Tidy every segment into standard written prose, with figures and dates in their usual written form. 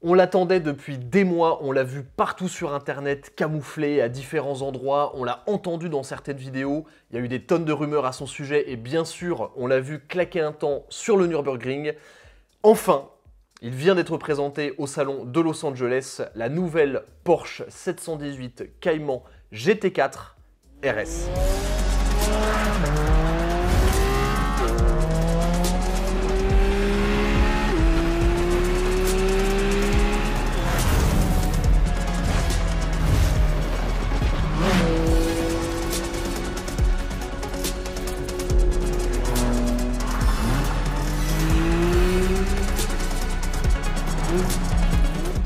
On l'attendait depuis des mois, on l'a vu partout sur internet, camouflé à différents endroits, on l'a entendu dans certaines vidéos, il y a eu des tonnes de rumeurs à son sujet et bien sûr, on l'a vu claquer un temps sur le Nürburgring. Enfin, il vient d'être présenté au salon de Los Angeles, la nouvelle Porsche 718 Cayman GT4 RS.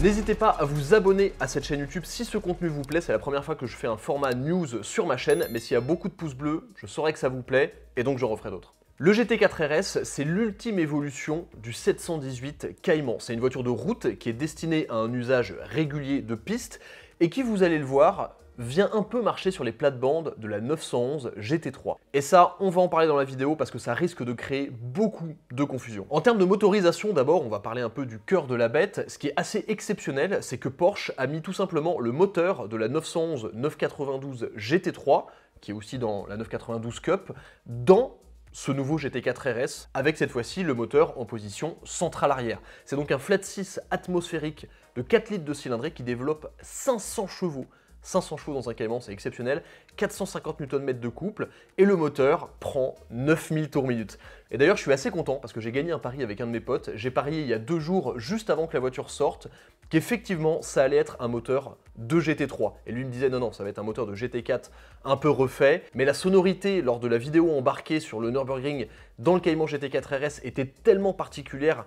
N'hésitez pas à vous abonner à cette chaîne YouTube si ce contenu vous plaît, c'est la première fois que je fais un format news sur ma chaîne, mais s'il y a beaucoup de pouces bleus, je saurai que ça vous plaît et donc je referai d'autres. Le GT4 RS, c'est l'ultime évolution du 718 Cayman. C'est une voiture de route qui est destinée à un usage régulier de piste et qui, vous allez le voir, vient un peu marcher sur les plates-bandes de la 911 GT3. Et ça, on va en parler dans la vidéo parce que ça risque de créer beaucoup de confusion. En termes de motorisation, d'abord, on va parler un peu du cœur de la bête. Ce qui est assez exceptionnel, c'est que Porsche a mis tout simplement le moteur de la 911 992 GT3, qui est aussi dans la 992 Cup, dans ce nouveau GT4 RS, avec cette fois-ci le moteur en position centrale arrière. C'est donc un flat 6 atmosphérique de 4 litres de cylindrée qui développe 500 chevaux. 500 chevaux dans un Cayman, c'est exceptionnel, 450 Nm de couple, et le moteur prend 9000 tours minute. Et d'ailleurs, je suis assez content parce que j'ai gagné un pari avec un de mes potes. J'ai parié il y a 2 jours, juste avant que la voiture sorte, qu'effectivement, ça allait être un moteur de GT3. Et lui me disait, non, ça va être un moteur de GT4 un peu refait, mais la sonorité lors de la vidéo embarquée sur le Nürburgring dans le Cayman GT4 RS était tellement particulière.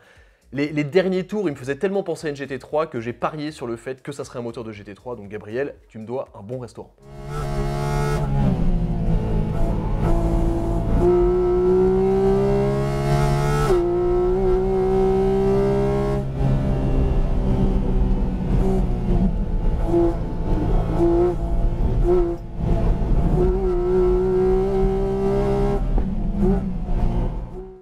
Les derniers tours, ils me faisaient tellement penser à une GT3 que j'ai parié sur le fait que ça serait un moteur de GT3. Donc Gabriel, tu me dois un bon restaurant.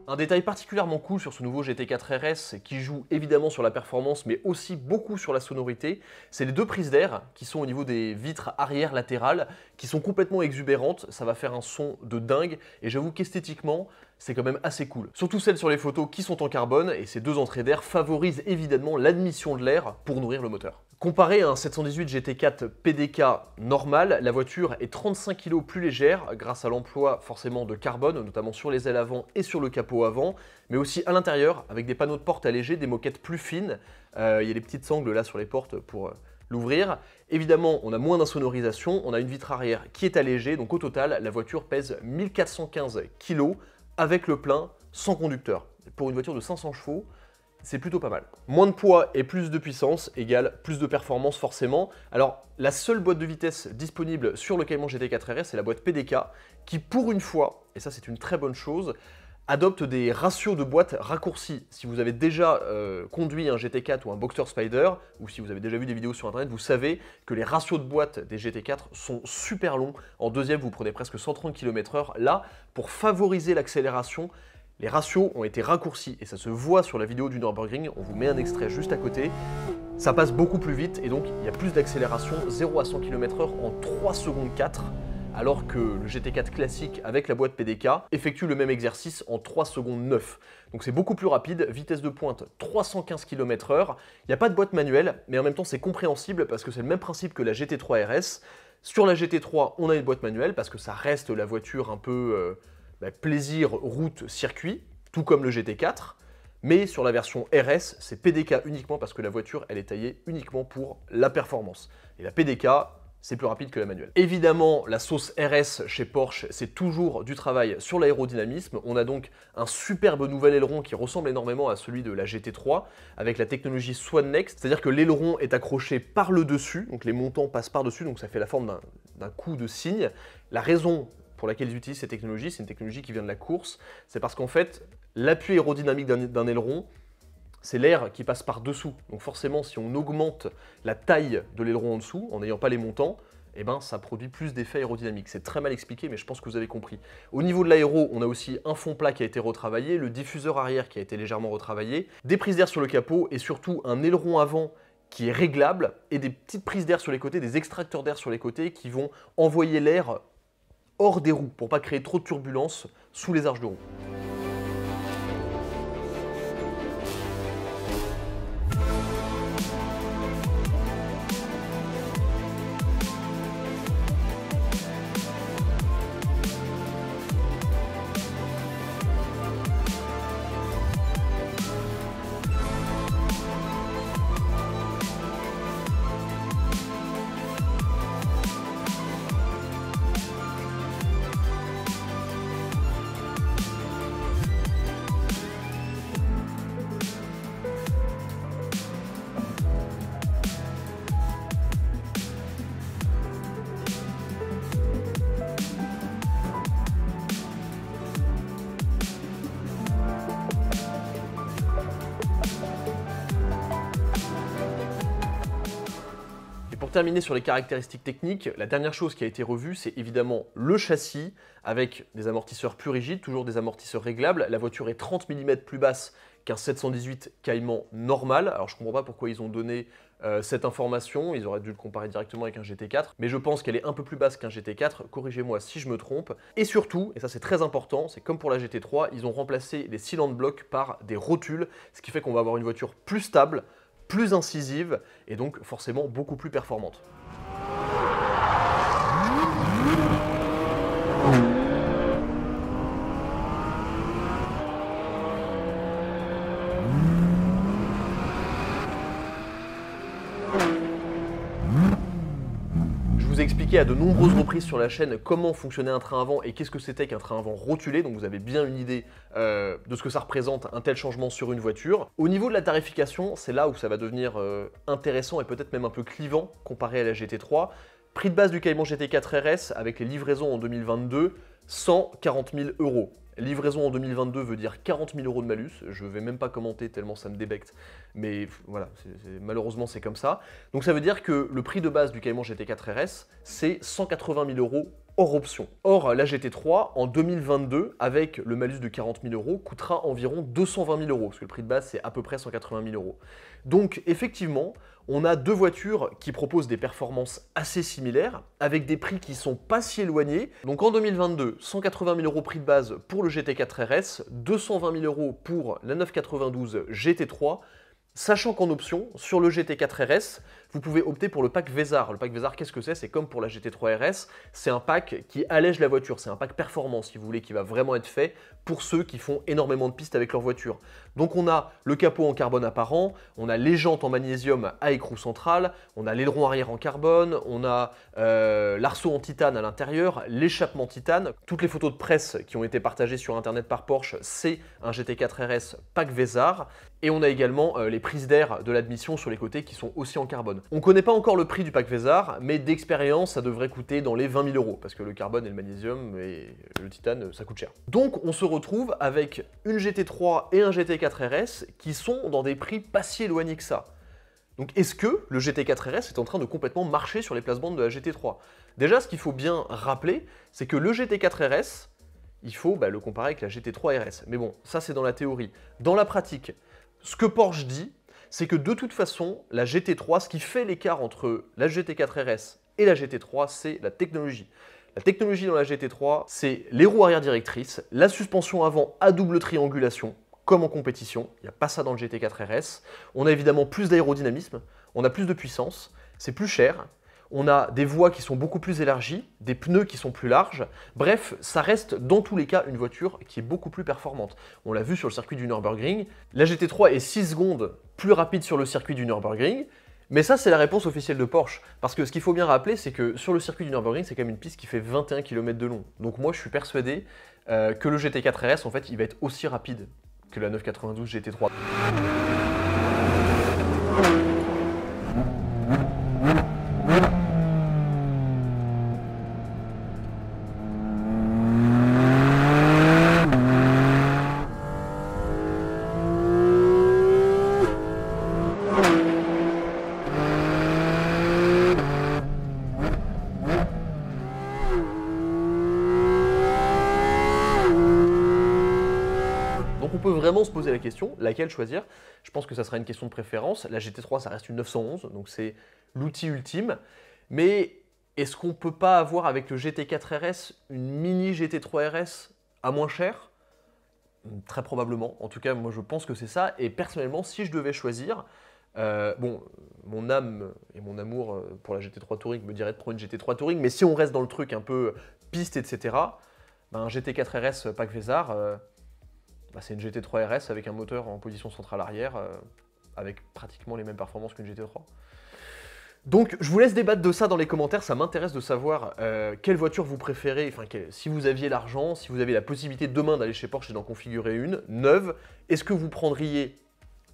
Un détail particulièrement cool sur ce nouveau GT4 RS qui joue évidemment sur la performance mais aussi beaucoup sur la sonorité, c'est les deux prises d'air qui sont au niveau des vitres arrière latérales qui sont complètement exubérantes, ça va faire un son de dingue et j'avoue qu'esthétiquement c'est quand même assez cool. Surtout celles sur les photos qui sont en carbone et ces deux entrées d'air favorisent évidemment l'admission de l'air pour nourrir le moteur. Comparé à un 718 GT4 PDK normal, la voiture est 35 kg plus légère grâce à l'emploi forcément de carbone, notamment sur les ailes avant et sur le capot avant, mais aussi à l'intérieur avec des panneaux de porte allégés, des moquettes plus fines. Il y a des petites sangles là sur les portes pour l'ouvrir. Évidemment, on a moins d'insonorisation, on a une vitre arrière qui est allégée, donc au total, la voiture pèse 1415 kg avec le plein sans conducteur. Pour une voiture de 500 chevaux, c'est plutôt pas mal. Moins de poids et plus de puissance égale plus de performance forcément. Alors, la seule boîte de vitesse disponible sur le Cayman GT4 RS, c'est la boîte PDK, qui pour une fois, et ça c'est une très bonne chose, adopte des ratios de boîte raccourcis. Si vous avez déjà conduit un GT4 ou un Boxster Spider, ou si vous avez déjà vu des vidéos sur internet, vous savez que les ratios de boîte des GT4 sont super longs. En deuxième, vous prenez presque 130 km/h. Là, pour favoriser l'accélération, les ratios ont été raccourcis et ça se voit sur la vidéo du Nürburgring, on vous met un extrait juste à côté. Ça passe beaucoup plus vite et donc il y a plus d'accélération, 0 à 100 km/h en 3 secondes 4, alors que le GT4 classique avec la boîte PDK effectue le même exercice en 3 secondes 9. Donc c'est beaucoup plus rapide, vitesse de pointe 315 km/h, il n'y a pas de boîte manuelle, mais en même temps c'est compréhensible parce que c'est le même principe que la GT3 RS. Sur la GT3, on a une boîte manuelle parce que ça reste la voiture un peu plaisir, route, circuit, tout comme le GT4, mais sur la version RS, c'est PDK uniquement parce que la voiture, elle est taillée uniquement pour la performance. Et la PDK, c'est plus rapide que la manuelle. Évidemment, la sauce RS chez Porsche, c'est toujours du travail sur l'aérodynamisme. On a donc un superbe nouvel aileron qui ressemble énormément à celui de la GT3, avec la technologie Swan Next, c'est-à-dire que l'aileron est accroché par le dessus, donc les montants passent par-dessus, donc ça fait la forme d'un coup de cygne. La raison pour laquelle ils utilisent cette technologie, c'est une technologie qui vient de la course, c'est parce qu'en fait, l'appui aérodynamique d'un aileron, c'est l'air qui passe par-dessous. Donc forcément, si on augmente la taille de l'aileron en dessous, en n'ayant pas les montants, eh ben, ça produit plus d'effets aérodynamiques. C'est très mal expliqué, mais je pense que vous avez compris. Au niveau de l'aéro, on a aussi un fond plat qui a été retravaillé, le diffuseur arrière qui a été légèrement retravaillé, des prises d'air sur le capot et surtout un aileron avant qui est réglable et des petites prises d'air sur les côtés, des extracteurs d'air sur les côtés qui vont envoyer l'air hors des roues pour pas créer trop de turbulences sous les arches de roue. Pour terminer sur les caractéristiques techniques, la dernière chose qui a été revue, c'est évidemment le châssis avec des amortisseurs plus rigides, toujours des amortisseurs réglables. La voiture est 30 mm plus basse qu'un 718 Cayman normal. Alors je ne comprends pas pourquoi ils ont donné cette information, ils auraient dû le comparer directement avec un GT4, mais je pense qu'elle est un peu plus basse qu'un GT4, corrigez-moi si je me trompe. Et surtout, et ça c'est très important, c'est comme pour la GT3, ils ont remplacé les cylindres blocs par des rotules, ce qui fait qu'on va avoir une voiture plus stable, plus incisive et donc forcément beaucoup plus performante. Je vous ai expliqué à de nombreuses reprises sur la chaîne comment fonctionnait un train avant et qu'est-ce que c'était qu'un train avant rotulé, donc vous avez bien une idée de ce que ça représente un tel changement sur une voiture. Au niveau de la tarification, c'est là où ça va devenir intéressant et peut-être même un peu clivant comparé à la GT3. Prix de base du Cayman GT4 RS avec les livraisons en 2022, 140 000 €. Livraison en 2022 veut dire 40 000 € de malus, je ne vais même pas commenter tellement ça me débecte, mais voilà, malheureusement c'est comme ça. Donc ça veut dire que le prix de base du Cayman GT4 RS, c'est 180 000 € hors option. Or, la GT3, en 2022, avec le malus de 40 000 €, coûtera environ 220 000 €, parce que le prix de base, c'est à peu près 180 000 €. Donc, effectivement, on a deux voitures qui proposent des performances assez similaires, avec des prix qui sont pas si éloignés. Donc, en 2022, 180 000 € prix de base pour le GT4 RS, 220 000 € pour la 992 GT3, sachant qu'en option, sur le GT4 RS, vous pouvez opter pour le pack Vézar. Le pack Vézar, qu'est-ce que c'est? C'est comme pour la GT3 RS, c'est un pack qui allège la voiture, c'est un pack performance, si vous voulez, qui va vraiment être fait pour ceux qui font énormément de pistes avec leur voiture. Donc on a le capot en carbone apparent, on a les jantes en magnésium à écrou central, on a l'aileron arrière en carbone, on a l'arceau en titane à l'intérieur, l'échappement titane. Toutes les photos de presse qui ont été partagées sur internet par Porsche, c'est un GT4 RS pack Vézar. Et on a également les prises d'air de l'admission sur les côtés qui sont aussi en carbone. On ne connaît pas encore le prix du pack Vézar, mais d'expérience, ça devrait coûter dans les 20 000 €, parce que le carbone et le magnésium et le titane, ça coûte cher. Donc on se retrouve avec une GT3 et un GT4 RS qui sont dans des prix pas si éloignés que ça. Donc est-ce que le GT4 RS est en train de complètement marcher sur les places-bandes de la GT3? Déjà, ce qu'il faut bien rappeler, c'est que le GT4 RS, il faut le comparer avec la GT3 RS. Mais bon, ça c'est dans la théorie. Dans la pratique, ce que Porsche dit, c'est que de toute façon, la GT3, ce qui fait l'écart entre la GT4 RS et la GT3, c'est la technologie. La technologie dans la GT3, c'est les roues arrière directrices, la suspension avant à double triangulation, comme en compétition. Il n'y a pas ça dans le GT4 RS. On a évidemment plus d'aérodynamisme, on a plus de puissance, c'est plus cher. On a des voies qui sont beaucoup plus élargies, des pneus qui sont plus larges. Bref, ça reste dans tous les cas une voiture qui est beaucoup plus performante. On l'a vu sur le circuit du Nürburgring. La GT3 est 6 secondes plus rapide sur le circuit du Nürburgring. Mais ça, c'est la réponse officielle de Porsche. Parce que ce qu'il faut bien rappeler, c'est que sur le circuit du Nürburgring, c'est quand même une piste qui fait 21 km de long. Donc moi, je suis persuadé que le GT4 RS, en fait, il va être aussi rapide que la 992 GT3. vraiment se poser la question, laquelle choisir. Je pense que ça sera une question de préférence. La GT3, ça reste une 911, donc c'est l'outil ultime. Mais est-ce qu'on ne peut pas avoir avec le GT4 RS une mini GT3 RS à moins cher? Très probablement. En tout cas, moi je pense que c'est ça. Et personnellement, si je devais choisir, bon, mon âme et mon amour pour la GT3 Touring me dirait de prendre une GT3 Touring, mais si on reste dans le truc un peu piste, etc., ben, un GT4 RS Pack Vézard, c'est une GT3 RS avec un moteur en position centrale arrière, avec pratiquement les mêmes performances qu'une GT3. Donc je vous laisse débattre de ça dans les commentaires, ça m'intéresse de savoir quelle voiture vous préférez, enfin si vous aviez l'argent, si vous avez la possibilité demain d'aller chez Porsche et d'en configurer une neuve, est-ce que vous prendriez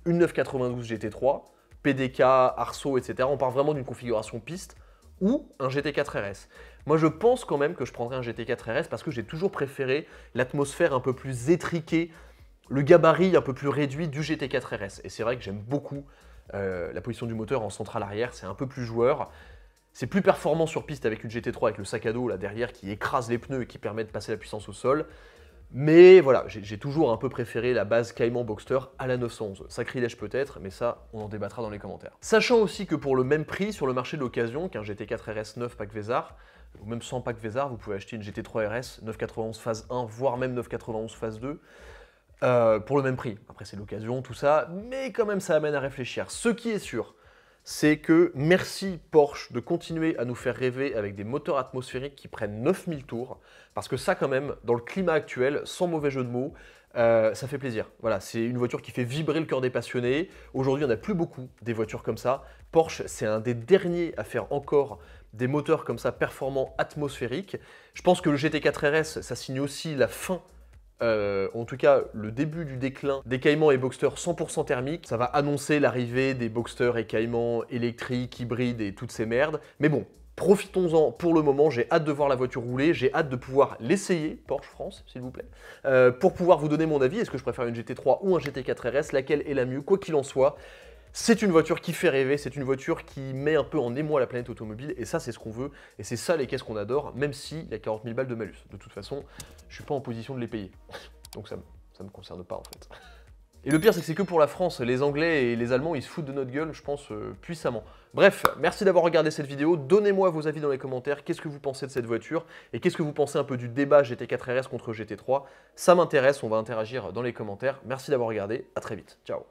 une 992 GT3, PDK, Arceau, etc. On parle vraiment d'une configuration piste, ou un GT4 RS. Moi je pense quand même que je prendrais un GT4 RS parce que j'ai toujours préféré l'atmosphère un peu plus étriquée, le gabarit un peu plus réduit du GT4 RS. Et c'est vrai que j'aime beaucoup la position du moteur en centrale arrière, c'est un peu plus joueur. C'est plus performant sur piste avec une GT3 avec le sac à dos là derrière qui écrase les pneus et qui permet de passer la puissance au sol. Mais voilà, j'ai toujours un peu préféré la base Cayman Boxster à la 911. Sacrilège peut-être, mais ça, on en débattra dans les commentaires. Sachant aussi que pour le même prix sur le marché de l'occasion qu'un GT4 RS 9 Pack Vézard, ou même sans Pack Vézard, vous pouvez acheter une GT3 RS 991 phase 1, voire même 991 phase 2. Pour le même prix. Après c'est l'occasion, tout ça, mais quand même ça amène à réfléchir. Ce qui est sûr, c'est que merci Porsche de continuer à nous faire rêver avec des moteurs atmosphériques qui prennent 9000 tours, parce que ça quand même, dans le climat actuel, sans mauvais jeu de mots, ça fait plaisir. Voilà, c'est une voiture qui fait vibrer le cœur des passionnés. Aujourd'hui, on n'a plus beaucoup des voitures comme ça. Porsche, c'est un des derniers à faire encore des moteurs comme ça performants atmosphériques. Je pense que le GT4 RS, ça signe aussi la fin en tout cas le début du déclin des Cayman et Boxster 100% thermiques. Ça va annoncer l'arrivée des Boxster et Cayman électriques, hybrides et toutes ces merdes. Mais bon, profitons-en pour le moment, j'ai hâte de voir la voiture rouler, j'ai hâte de pouvoir l'essayer, Porsche France s'il vous plaît, pour pouvoir vous donner mon avis. Est-ce que je préfère une GT3 ou un GT4 RS, laquelle est la mieux, quoi qu'il en soit. C'est une voiture qui fait rêver, c'est une voiture qui met un peu en émoi la planète automobile, et ça c'est ce qu'on veut, et c'est ça les caisses qu'on adore, même s'il y a 40 000 balles de malus. De toute façon, je suis pas en position de les payer, donc ça me concerne pas en fait. Et le pire c'est que c'est que pour la France, les Anglais et les Allemands ils se foutent de notre gueule, je pense, puissamment. Bref, merci d'avoir regardé cette vidéo, donnez-moi vos avis dans les commentaires, qu'est-ce que vous pensez de cette voiture, et qu'est-ce que vous pensez un peu du débat GT4 RS contre GT3, ça m'intéresse, on va interagir dans les commentaires, merci d'avoir regardé, à très vite, ciao.